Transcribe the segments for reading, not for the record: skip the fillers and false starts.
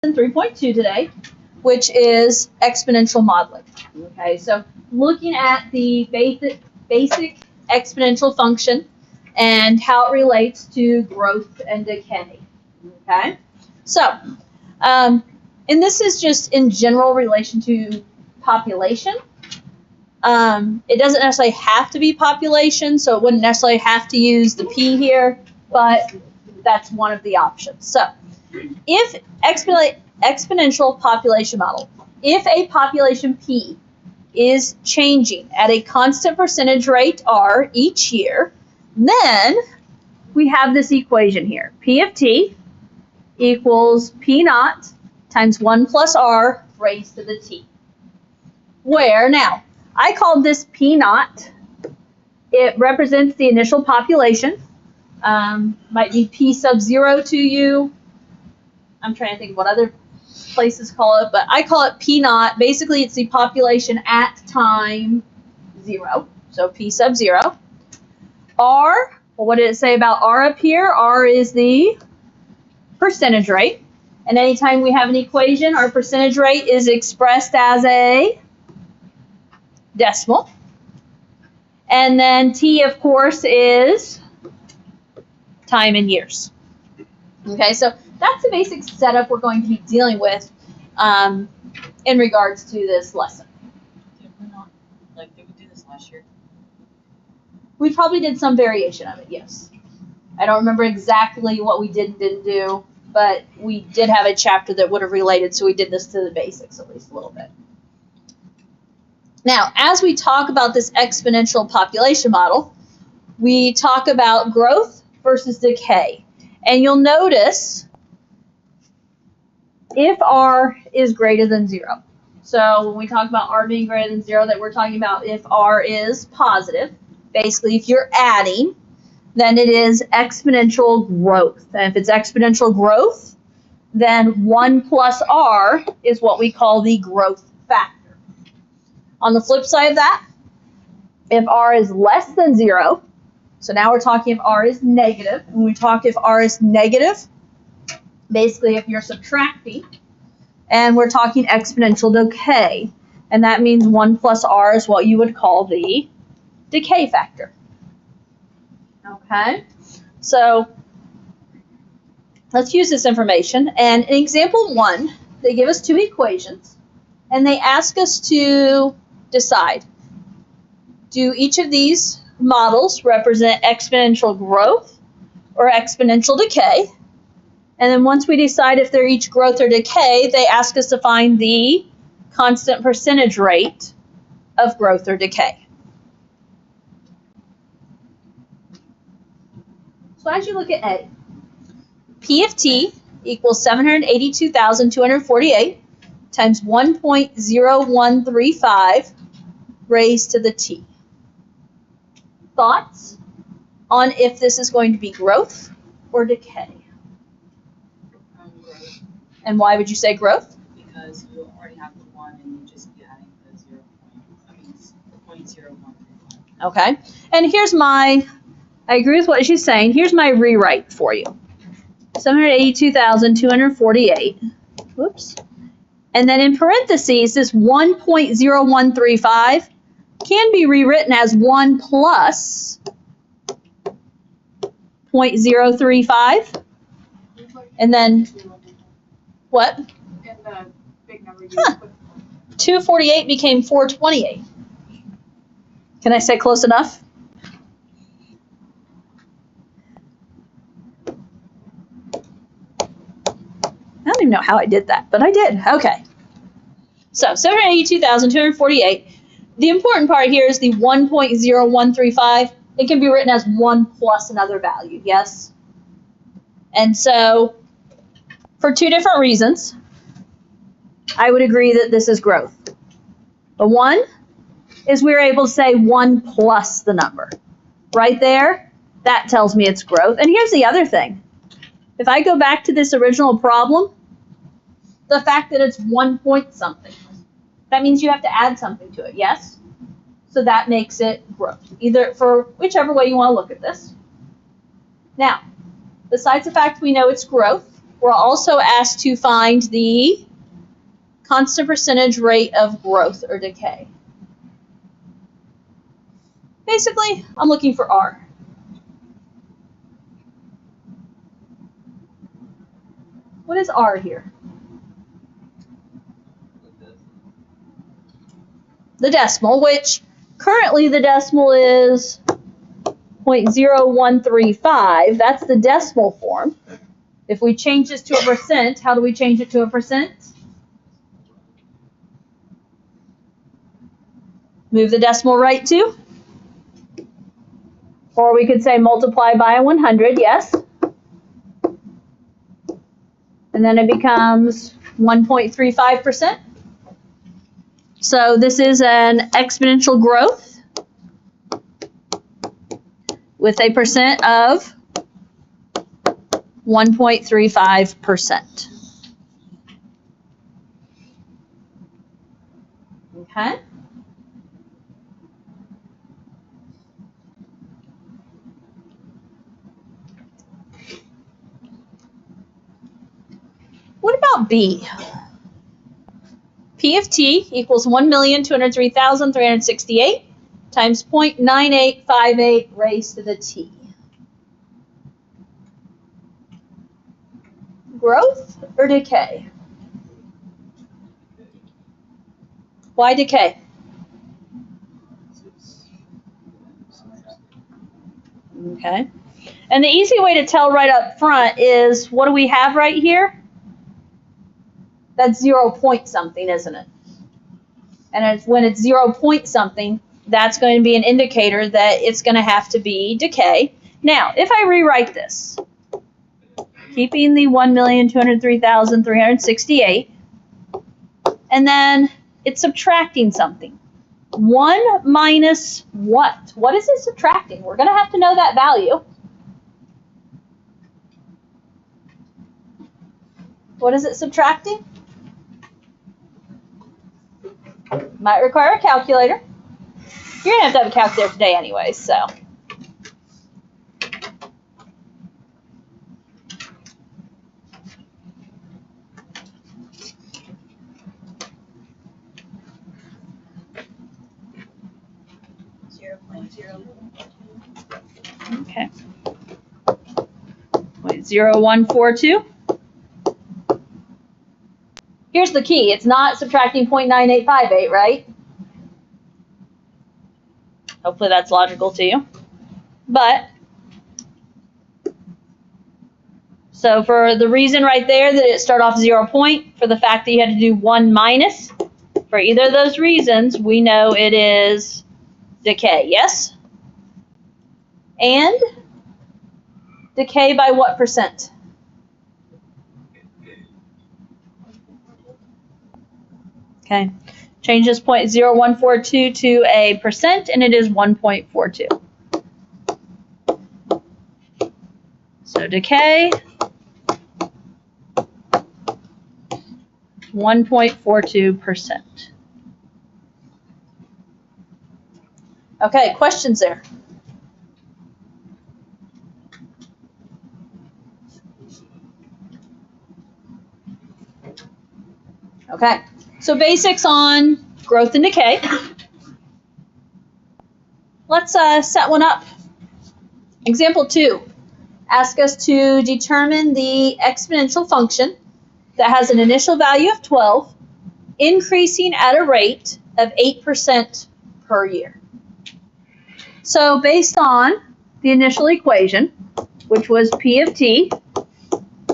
lesson 3.2 today, which is exponential modeling. Okay, so looking at the basic exponential function and how it relates to growth and decay. Okay, so and this is just in general relation to population. It doesn't necessarily have to be population, so it wouldn't necessarily have to use the P here, but that's one of the options. So if exponential population model, if a population P is changing at a constant percentage rate R each year, then we have this equation here. P of T equals P naught times 1 plus R raised to the T. Where now, I called this P naught. It represents the initial population. Might be P sub 0 to you. I'm trying to think what other places call it, but I call it P naught. Basically, it's the population at time 0. So P sub 0. R, well, what did it say about R up here? R is the percentage rate. And anytime we have an equation, our percentage rate is expressed as a decimal. And then T, of course, is time in years. Okay, so that's the basic setup we're going to be dealing with in regards to this lesson. Did we do this last year? We probably did some variation of it, yes. I don't remember exactly what we did and didn't do, but we did have a chapter that would have related, so we did this to the basics at least a little bit. Now, as we talk about this exponential population model, we talk about growth versus decay. And you'll notice if R is greater than 0. So when we talk about R being greater than 0, that we're talking about if R is positive. Basically, if you're adding, then it is exponential growth. And if it's exponential growth, then 1 plus R is what we call the growth factor. On the flip side of that, if R is less than 0, so now we're talking if R is negative. When we talk if R is negative, basically if you're subtracting, and we're talking exponential decay. And that means 1 plus R is what you would call the decay factor. Okay, so let's use this information. And in example 1, they give us 2 equations, and they ask us to decide, do each of these models represent exponential growth or exponential decay? And then once we decide if they're each growth or decay, they ask us to find the constant percentage rate of growth or decay. So as you look at A, P of T equals 782,248 times 1.0135 raised to the T. Thoughts on if this is going to be growth or decay? Growth. And why would you say growth? Because you already have the 1 and you just be adding the 0.0135. Okay. And here's I agree with what she's saying. Here's my rewrite for you. 782,248. Whoops. And then in parentheses, this 1.0135 can be rewritten as 1 plus 0.035. And then, what? And the big number you put. 248 became 428. Can I say close enough? I don't even know how I did that, but I did. Okay. So 782,248. The important part here is the 1.0135. It can be written as 1 plus another value, yes? And so for 2 different reasons, I would agree that this is growth. The one is we're able to say 1 plus the number. Right there, that tells me it's growth. And here's the other thing. If I go back to this original problem, the fact that it's 1 point something, that means you have to add something to it, yes? So that makes it growth, either for whichever way you want to look at this. Now, besides the fact we know it's growth, we're also asked to find the constant percentage rate of growth or decay. Basically, I'm looking for R. What is R here? The decimal, which currently the decimal is 0.0135. That's the decimal form. If we change this to a percent, how do we change it to a percent? Move the decimal right to. Or we could say multiply by 100, yes. And then it becomes 1.35%. So this is an exponential growth with a percent of 1.35%. Okay. What about B? P of T equals 1,203,368 times 0.9858 raised to the T. Growth or decay? Why decay? Okay. And the easy way to tell right up front is, what do we have right here? That's 0 point something, isn't it? And when it's 0 point something, that's going to be an indicator that it's going to have to be decay. Now, if I rewrite this, keeping the 1,203,368, and then it's subtracting something. 1 minus what? What is it subtracting? We're going to have to know that value. What is it subtracting? Might require a calculator. You're going to have a calculator today anyway, so. Okay. 0.0142. Here's the key. It's not subtracting 0.9858, right? Hopefully that's logical to you. But, so for the reason right there that it started off 0 point, for the fact that you had to do 1 minus, for either of those reasons, we know it is decay, yes? And decay by what percent? Okay, change this 0.0142 to a percent, and it is 1.42. So decay, 1.42%. Okay, questions there? Okay, so basics on growth and decay. Let's set one up. Example 2. Ask us to determine the exponential function that has an initial value of 12, increasing at a rate of 8% per year. So based on the initial equation, which was P of T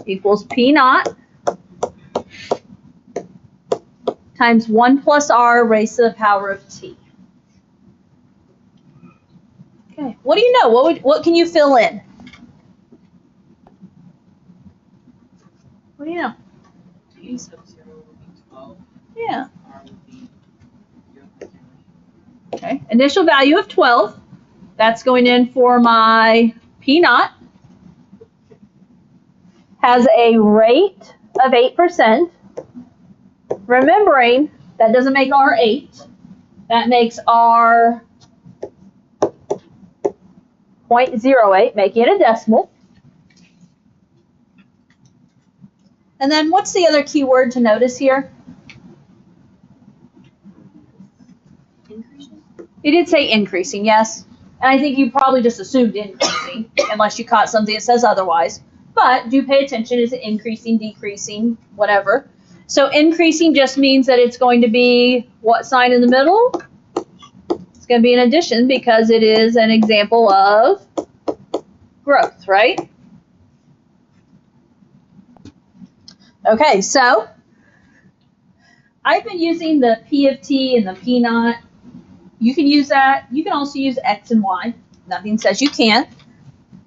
equals P naught times 1 plus R raised to the power of T. Okay, what do you know? What can you fill in? What do you know? P sub 0 would be 12. Yeah. R would be 0.0. Okay, initial value of 12. That's going in for my P naught. Has a rate of 8%. Remembering, that doesn't make R 8. That makes R 0.08, making it a decimal. And then what's the other key word to notice here? Increasing? It did say increasing, yes. And I think you probably just assumed increasing, unless you caught something that says otherwise. But do pay attention. Is it increasing, decreasing, whatever? So increasing just means that it's going to be what sign in the middle? It's going to be an addition because it is an example of growth, right? Okay, so I've been using the P of T and the P naught. You can use that. You can also use X and Y. Nothing says you can't.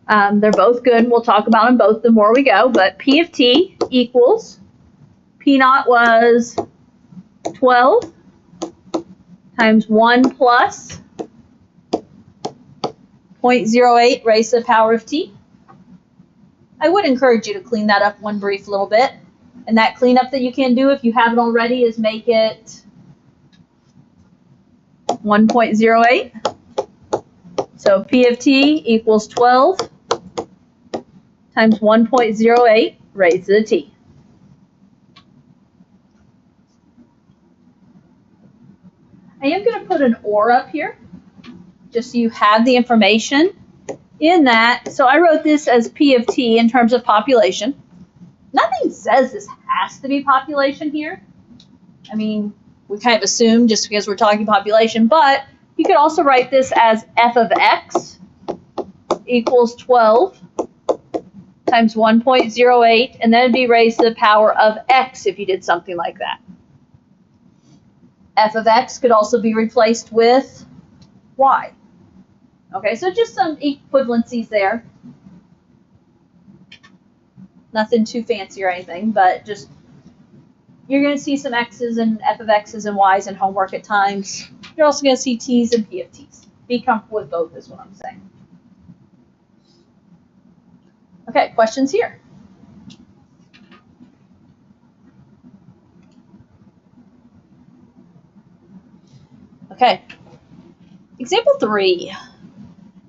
They're both good. We'll talk about them both the more we go. But P of T equals, P naught was 12 times 1 plus 0.08 raised to the power of T. I would encourage you to clean that up one brief little bit. And that cleanup that you can do if you haven't already is make it 1.08. So P of T equals 12 times 1.08 raised to the T. I am going to put an or up here, just so you have the information in that. So I wrote this as P of T in terms of population. Nothing says this has to be population here. I mean, we kind of assume just because we're talking population, but you could also write this as f of x equals 12 times 1.08, and then it'd be raised to the power of x if you did something like that. F of x could also be replaced with y. Okay, so just some equivalencies there. Nothing too fancy or anything, but just you're going to see some x's and f of x's and y's in homework at times. You're also going to see t's and p of t's. Be comfortable with both is what I'm saying. Okay, questions here? Okay, example 3.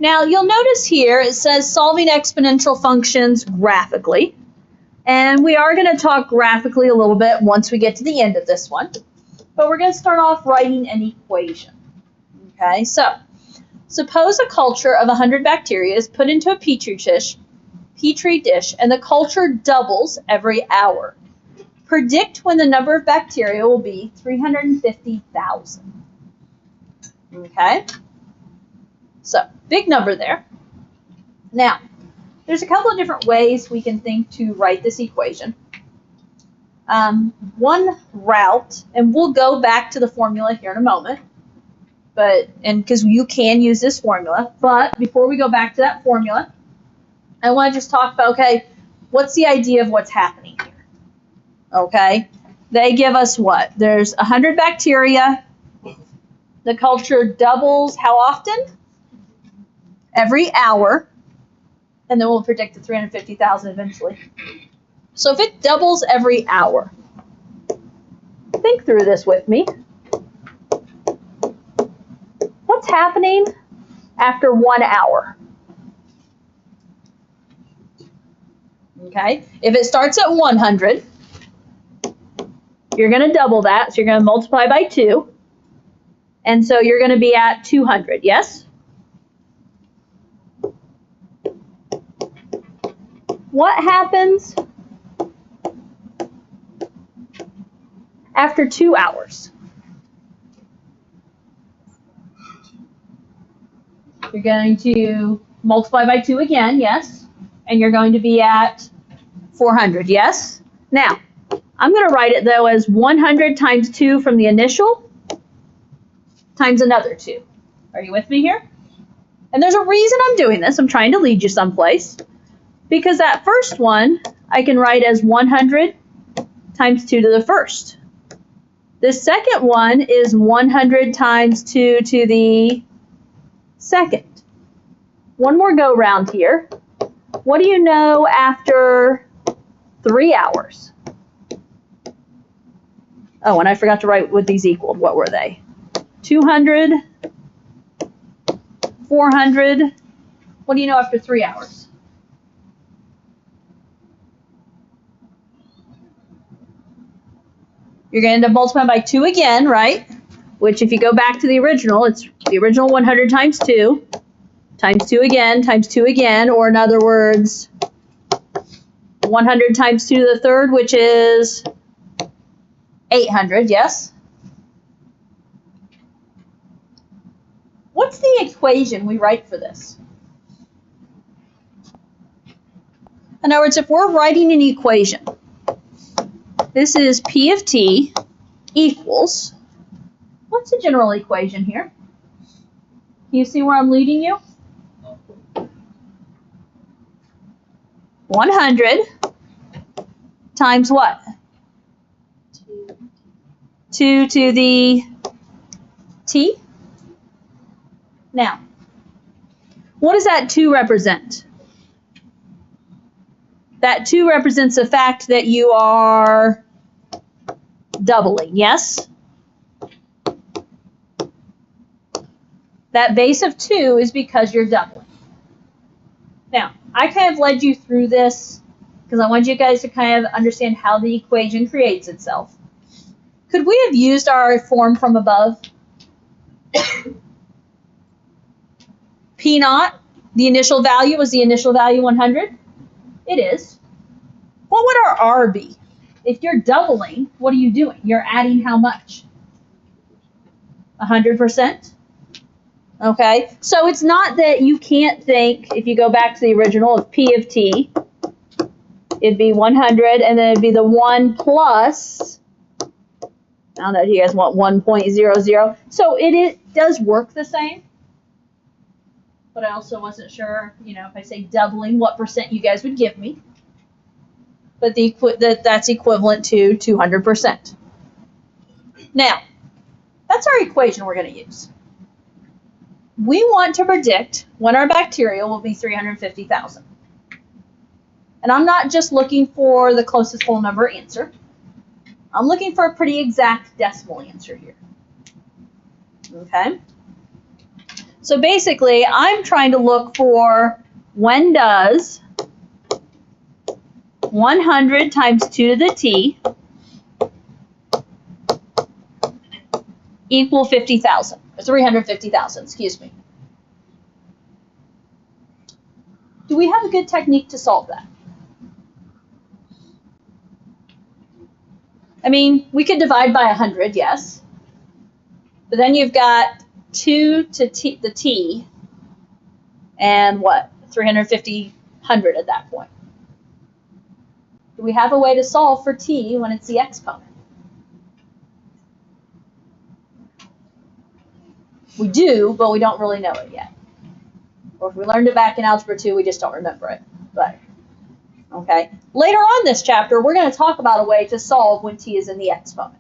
Now you'll notice here it says solving exponential functions graphically. And we are going to talk graphically a little bit once we get to the end of this one. But we're going to start off writing an equation. Okay, so suppose a culture of 100 bacteria is put into a petri dish, and the culture doubles every hour. Predict when the number of bacteria will be 350,000. Okay, so big number there. Now, there's a couple of different ways we can think to write this equation. One route, and we'll go back to the formula here in a moment, because you can use this formula, but before we go back to that formula, I want to just talk about, okay, what's the idea of what's happening here? Okay, they give us what? There's 100 bacteria. The culture doubles how often? Every hour. And then we'll predict the 350,000 eventually. So if it doubles every hour, think through this with me. What's happening after 1 hour? Okay, if it starts at 100, you're going to double that, so you're going to multiply by 2. And so you're going to be at 200, yes? What happens after 2 hours? You're going to multiply by 2 again, yes? And you're going to be at 400, yes? Now, I'm going to write it, though, as 100 times 2 from the initial times another 2. Are you with me here? And there's a reason I'm doing this. I'm trying to lead you someplace. Because that first one, I can write as 100 times 2 to the first. The second one is 100 times 2 to the second. One more go round here. What do you know after 3 hours? Oh, and I forgot to write what these equaled. What were they? 200, 400. What do you know after 3 hours? You're going to end up multiplying by 2 again, right? Which if you go back to the original, it's the original 100 times 2 times 2 again, or in other words, 100 times 2 to the third, which is 800, yes? What's the equation we write for this? In other words, if we're writing an equation, this is P of t equals, what's the general equation here? Can you see where I'm leading you? 100 times what? 2 to the t. Now, what does that 2 represent? That 2 represents the fact that you are doubling, yes? That base of 2 is because you're doubling. Now, I kind of led you through this because I want you guys to kind of understand how the equation creates itself. Could we have used our form from above? P naught, the initial value, was the initial value 100? It is. What would our R be? If you're doubling, what are you doing? You're adding how much? 100%? Okay, so it's not that you can't think, if you go back to the original of P of t, it'd be 100, and then it'd be the 1 plus, I don't know if you guys want 1.00. So it does work the same, but I also wasn't sure, if I say doubling, what percent you guys would give me. But that's equivalent to 200%. Now, that's our equation we're going to use. We want to predict when our bacteria will be 350,000. And I'm not just looking for the closest whole number answer. I'm looking for a pretty exact decimal answer here. Okay? So basically, I'm trying to look for when does 100 times 2 to the t equal 50,000, or 350,000, excuse me. Do we have a good technique to solve that? I mean, we could divide by 100, yes. But then you've got 2 to the t, and what? 350, 100 at that point. Do we have a way to solve for t when it's the exponent? We do, but we don't really know it yet. Or if we learned it back in Algebra 2, we just don't remember it. But, okay. Later on this chapter, we're going to talk about a way to solve when t is in the exponent.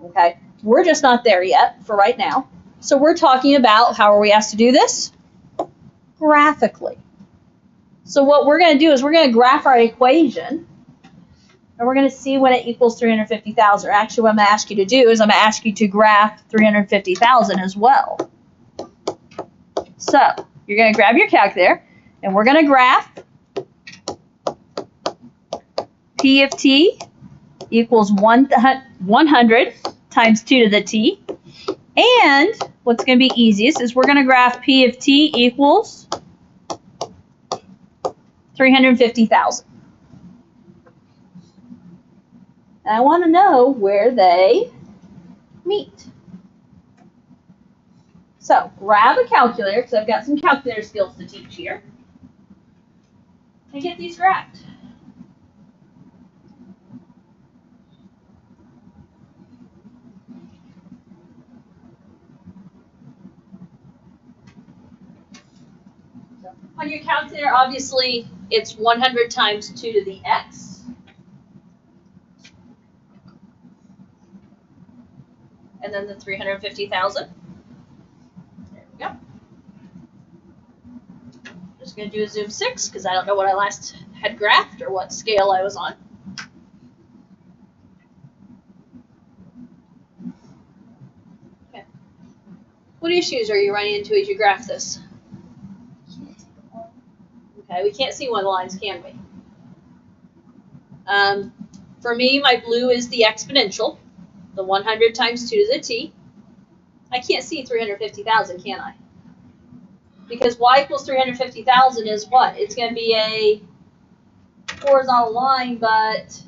Okay. We're just not there yet for right now. So we're talking about how are we asked to do this? Graphically. So what we're going to do is we're going to graph our equation, and we're going to see when it equals 350,000. Actually, what I'm going to ask you to do is I'm going to ask you to graph 350,000 as well. So you're going to grab your calculator, and we're going to graph P of t equals 100 times 2 to the t. And what's going to be easiest is we're going to graph P of t equals 350,000. And I want to know where they meet. So grab a calculator, because I've got some calculator skills to teach here, and get these graphed. On your calculator, obviously, it's 100 times 2 to the x. And then the 350,000. There we go. Just going to do a zoom 6 because I don't know what I last had graphed or what scale I was on. Okay. What issues are you running into as you graph this? Okay, we can't see one of the lines, can we? for me, my blue is the exponential, the 100 times 2 to the t. I can't see 350,000, can I? Because y equals 350,000 is what? It's going to be a horizontal line, but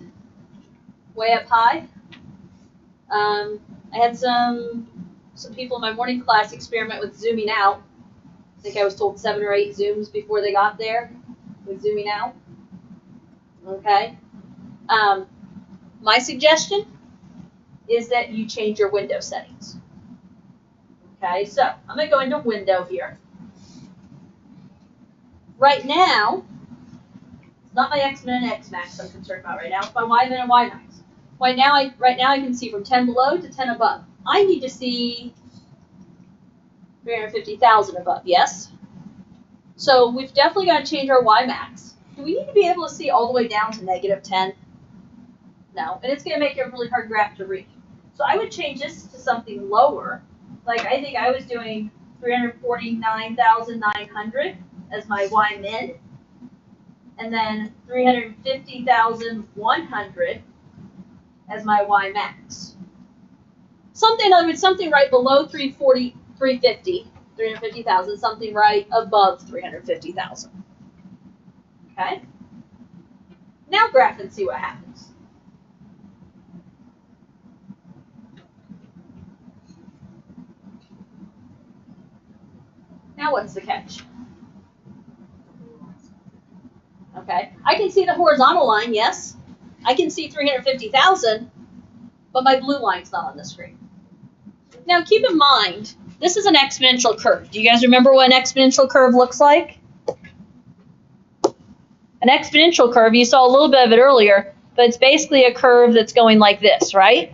way up high. I had some people in my morning class experiment with zooming out. I think I was told 7 or 8 zooms before they got there with zooming out. Okay. My suggestion is that you change your window settings. Okay, so I'm going to go into window here. Right now, it's not my x min and x max I'm concerned about right now. It's my y min and y max. Right now I can see from 10 below to 10 above. I need to see 350,000 above, yes? So we've definitely got to change our y max. Do we need to be able to see all the way down to negative 10? No, and it's going to make it a really hard graph to read. So I would change this to something lower. Like I think I was doing 349,900 as my y min, and then 350,100 as my y max. Something right below 350,000, something right above 350,000. Okay? Now graph and see what happens. Now what's the catch? Okay, I can see the horizontal line, yes. I can see 350,000, but my blue line's not on the screen. Now keep in mind, this is an exponential curve. Do you guys remember what an exponential curve looks like? An exponential curve, you saw a little bit of it earlier, but it's basically a curve that's going like this, right?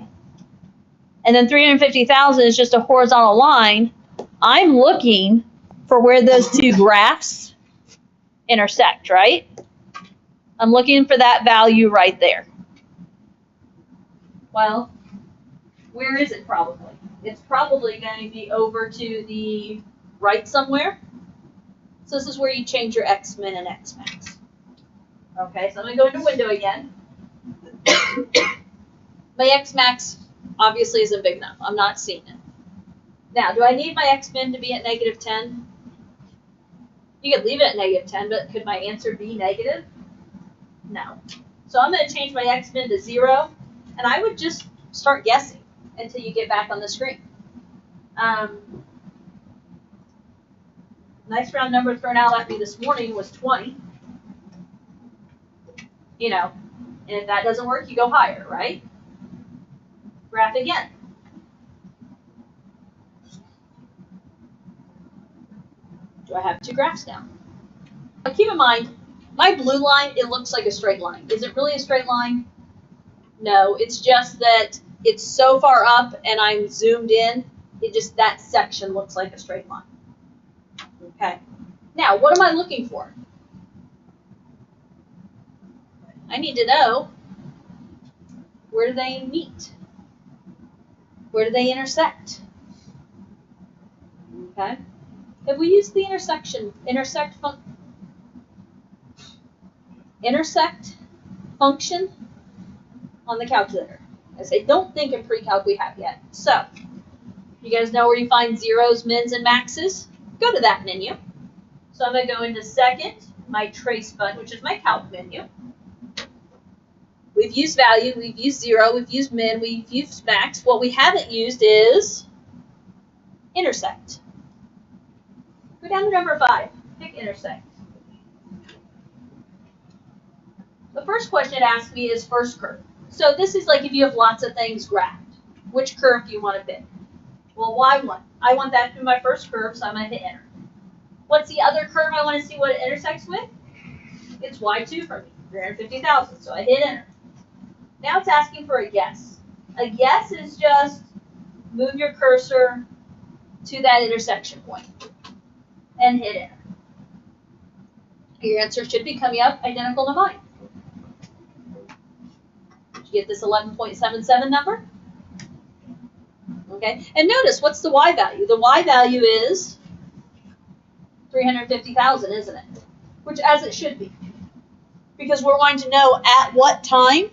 And then 350,000 is just a horizontal line. I'm looking for where those two graphs intersect, right? I'm looking for that value right there. Well, where is it probably? It's probably going to be over to the right somewhere. So this is where you change your x min and x max. Okay, so I'm going to go into window again. My x max obviously isn't big enough. I'm not seeing it. Now, do I need my x min to be at negative 10? You could leave it at negative 10, but could my answer be negative? No. So I'm going to change my x min to 0, and I would just start guessing until you get back on the screen. Nice round number thrown out at me this morning was 20. You know, and if that doesn't work, you go higher, right? Graph again. Do I have two graphs now? Now keep in mind, my blue line, it looks like a straight line. Is it really a straight line? No, it's just that it's so far up and I'm zoomed in, that section looks like a straight line. Okay. Now, what am I looking for? I need to know, where do they meet? Where do they intersect? Okay. If we use the intersect function on the calculator. I say, don't think in pre-calc we have yet. So, you guys know where you find zeros, mins, and maxes? Go to that menu. So I'm going to go into second, my trace button, which is my calc menu. We've used value, we've used 0, we've used min, we've used max. What we haven't used is intersect. Go down to number 5, pick intersect. The first question it asks me is first curve. So this is like if you have lots of things graphed. Which curve do you want to pick? Well, y1. I want that to be my first curve, so I'm going to hit enter. What's the other curve I want to see what it intersects with? It's y2 for me, 350,000, so I hit enter. Now it's asking for a guess. A guess is just move your cursor to that intersection point and hit enter. Your answer should be coming up identical to mine. Did you get this 11.77 number? Okay, and notice, what's the y value? The y value is 350,000, isn't it? Which, as it should be. Because we're wanting to know at what time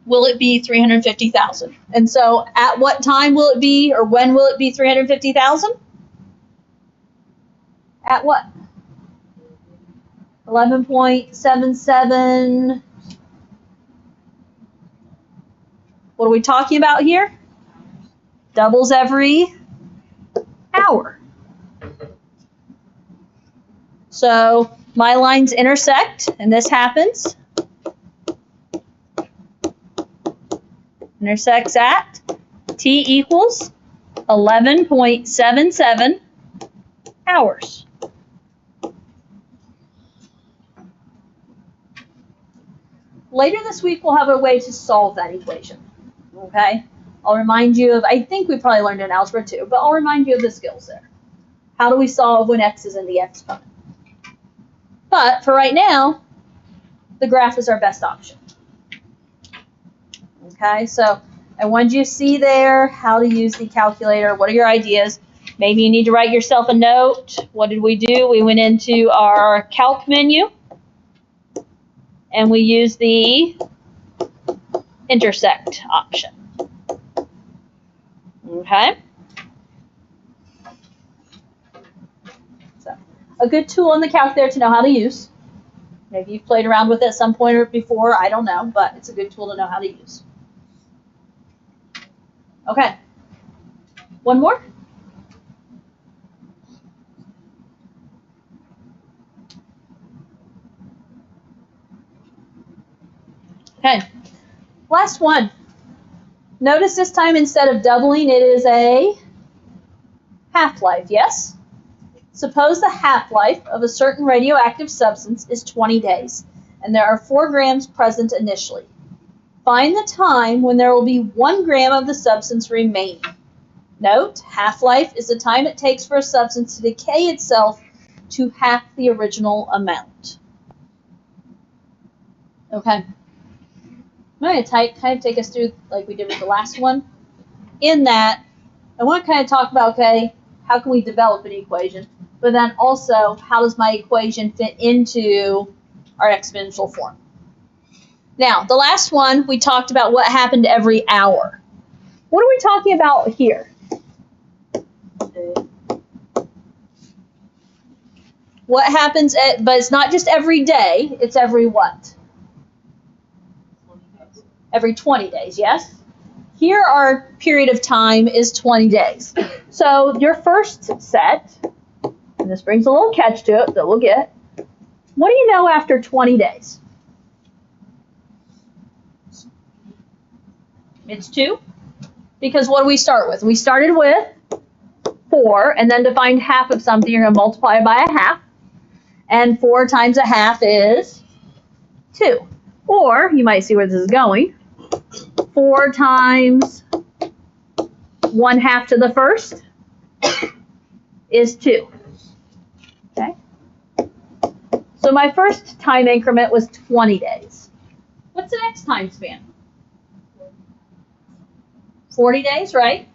will it be 350,000? And so at what time will it be, or when will it be 350,000? At what? 11.77. What are we talking about here? Doubles every hour. So my lines intersect, and this happens. Intersects at t equals 11.77 hours. Later this week, we'll have a way to solve that equation. Okay? I'll remind you of, I think we probably learned in Algebra 2, but I'll remind you of the skills there. How do we solve when x is in the exponent? But for right now, the graph is our best option. Okay, so I wanted you to see there how to use the calculator. What are your ideas? Maybe you need to write yourself a note. What did we do? We went into our calc menu and we used the intersect option. Okay? So, a good tool in the calculator to know how to use. Maybe you've played around with it at some point or before, I don't know, but it's a good tool to know how to use. Okay. One more? Okay. Last one. Notice this time instead of doubling, it is a half-life, yes? Suppose the half-life of a certain radioactive substance is 20 days, and there are 4 grams present initially. Find the time when there will be 1 gram of the substance remaining. Note, half-life is the time it takes for a substance to decay itself to half the original amount. Okay. I'm going to kind of take us through like we did with the last one. In that, I want to kind of talk about, okay, how can we develop an equation? But then also, how does my equation fit into our exponential form? Now, the last one, we talked about what happened every hour. What are we talking about here? What happens but it's not just every day, it's every what? Every 20 days, yes? Here our period of time is 20 days. So your first set, and this brings a little catch to it that we'll get, what do you know after 20 days? It's 2. Because what do we start with? We started with 4, and then to find half of something, you're going to multiply it by a half. And 4 times a half is 2. Or, you might see where this is going, 4 times 1/2 to the first is 2. Okay? So my first time increment was 20 days. What's the next time span? 40 days, right?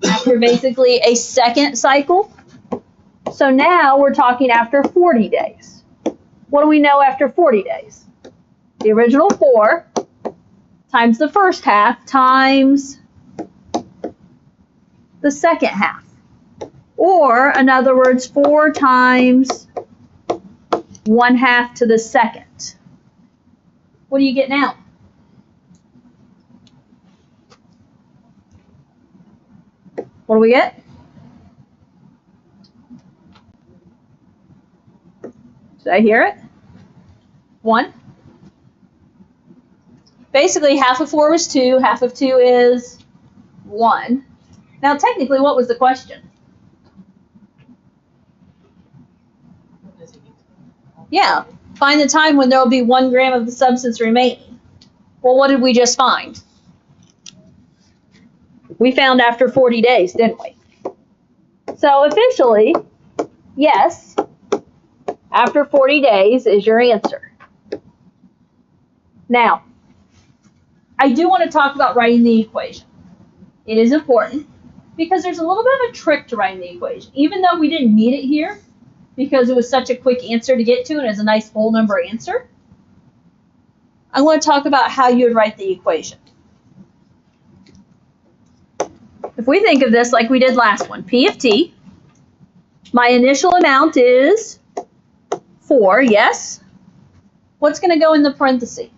After basically a second cycle. So now we're talking after 40 days. What do we know after 40 days? The original 4 times the first half times the second half. Or, in other words, 4 times 1/2 to the second. What do you get now? What do we get? Did I hear it? 1. Basically, half of 4 was 2. Half of 2 is 1. Now, technically, what was the question? Yeah, find the time when there will be 1 gram of the substance remaining. Well, what did we just find? We found after 40 days, didn't we? So officially, yes, after 40 days is your answer. Now, I do want to talk about writing the equation. It is important because there's a little bit of a trick to writing the equation. Even though we didn't need it here because it was such a quick answer to get to and it's a nice whole number answer, I want to talk about how you would write the equation. If we think of this like we did last one, P of t, my initial amount is 4, yes? What's going to go in the parenthesis?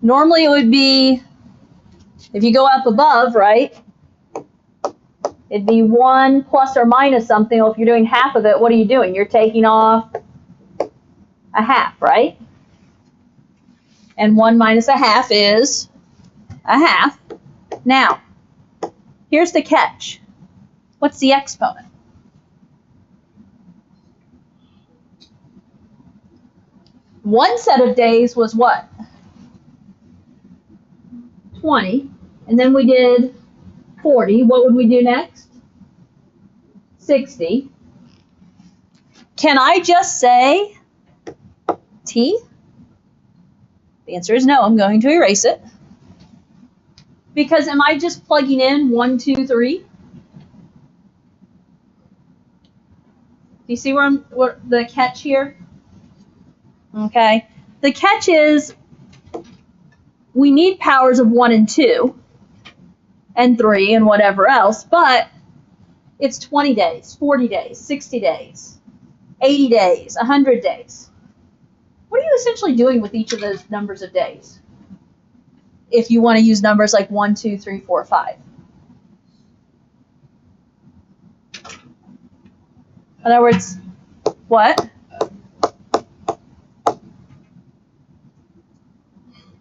Normally it would be, if you go up above, right? It'd be 1 plus or minus something. Well, if you're doing half of it, what are you doing? You're taking off a half, right? And 1 minus a half is a half. Now, here's the catch. What's the exponent? One set of days was what? 20. And then we did 40. What would we do next? 60. Can I just say t? The answer is no. I'm going to erase it. Because am I just plugging in 1, 2, 3? Do you see what the catch here? Okay. The catch is we need powers of 1 and 2 and 3 and whatever else, but it's 20 days, 40 days, 60 days, 80 days, 100 days. What are you essentially doing with each of those numbers of days? If you want to use numbers like 1, 2, 3, 4, 5. In other words, what?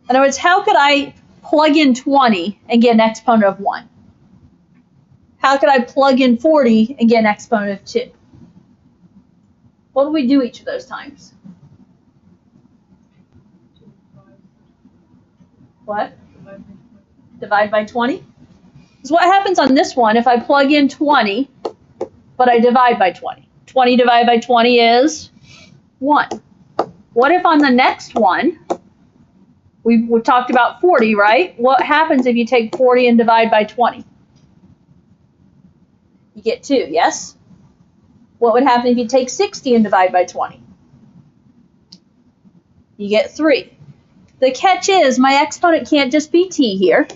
In other words, how could I plug in 20 and get an exponent of 1? How could I plug in 40 and get an exponent of 2? What do we do each of those times? What? Divide by 20? So what happens on this one if I plug in 20, but I divide by 20? 20 divided by 20 is 1. What if on the next one, we talked about 40, right? What happens if you take 40 and divide by 20? You get 2, yes? What would happen if you take 60 and divide by 20? You get 3. The catch is my exponent can't just be t here.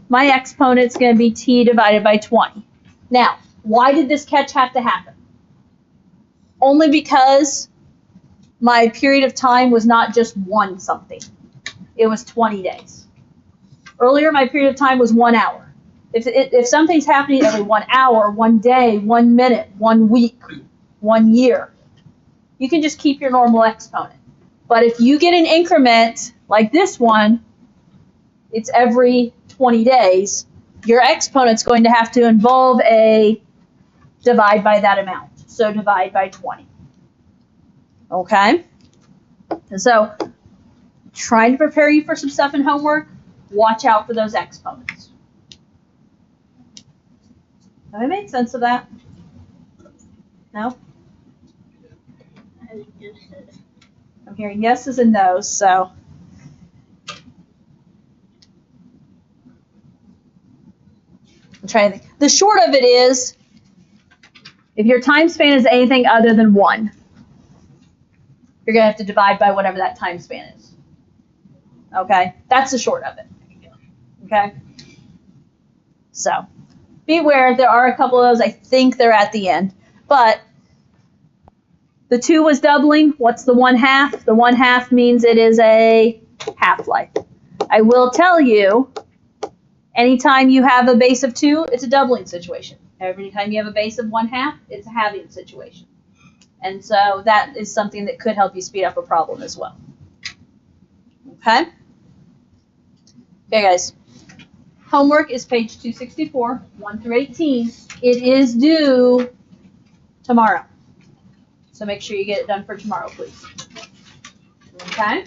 My exponent's going to be t divided by 20. Now, why did this catch have to happen? Only because my period of time was not just 1 something. It was 20 days. Earlier, my period of time was 1 hour. If something's happening every 1 hour, 1 day, 1 minute, 1 week, 1 year, you can just keep your normal exponent. But if you get an increment like this one, it's every 20 days, your exponent's going to have to involve a divide by that amount. So divide by 20. Okay? And so, trying to prepare you for some stuff in homework, watch out for those exponents. Have I made sense of that? No? I'm hearing yeses and nos, so. I'm trying to think. The short of it is, if your time span is anything other than 1, you're going to have to divide by whatever that time span is. Okay? That's the short of it. Okay? So, beware, there are a couple of those. I think they're at the end. But the 2 was doubling. What's the 1/2? The 1/2 means it is a half-life. I will tell you, anytime you have a base of 2, it's a doubling situation. Every time you have a base of 1/2, it's a halving situation. And so that is something that could help you speed up a problem as well. Okay? Okay, guys. Homework is page 264, 1 through 18. It is due tomorrow. So make sure you get it done for tomorrow, please. Okay?